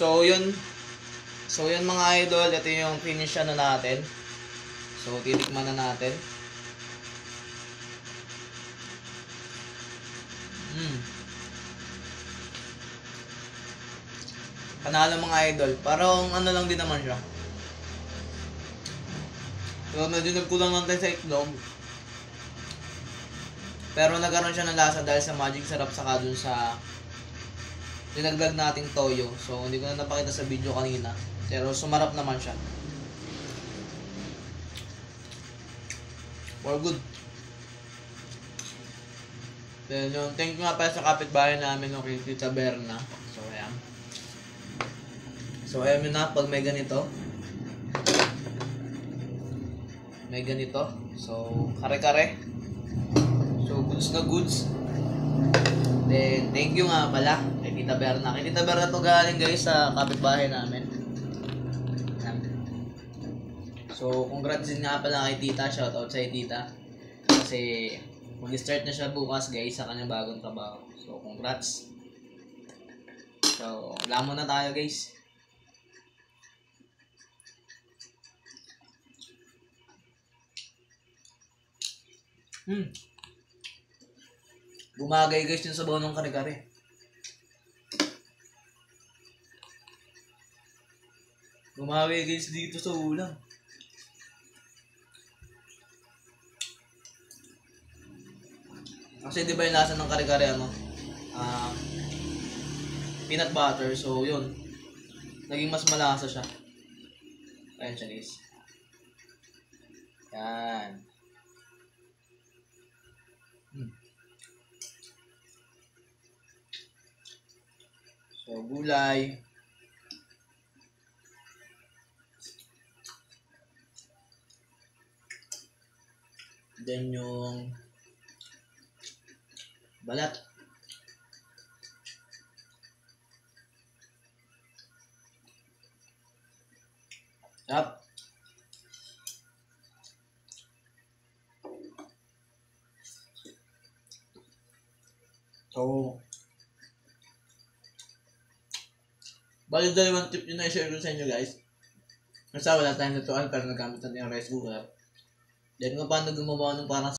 So, yun. So, yun mga idol. Ito yung finish na natin. So, titikman na natin. Panalo mga idol. Parang ano lang din naman siya. So, medyo nagkulang lang tayo sa itlog. Pero nagkaroon siya ng lasa dahil sa magic sarap saka dun sa dinagdag nating toyo. So, hindi ko na napakita sa video kanina. Pero sumarap naman siya. For good. Then yung thank you nga pala sa kapitbahay namin ng Tita Berna. So, ayan. So, ayan yun na pag may ganito. May ganito. So, kare-kare. So, goods na goods. Then, thank you nga pala kay Tita Berna. Kay Tita Berna to galing guys sa kapitbahay namin. So, congrats din nga pala kay Tita. Shoutout sa Tita. Kasi, mag-start na siya bukas guys sa kanyang bagong trabaho. So, congrats. So, lamon na tayo guys. Bumagay guys yung sabaw ng kare-kare. Bumagay guys dito sa ulam. Kasi di ba yung lasa ng kare-kare ano? Peanut butter. So yun. Naging mas malasa siya. Ayan siya guys. Yan. So, gulay. Then yung balat. Sarap. So, bali dalawang tip yun na i-share ko sa inyo guys. Kasi wala tayong natuan pero nagamit natin yung rice cooker. Then kung paano gumawa ng parang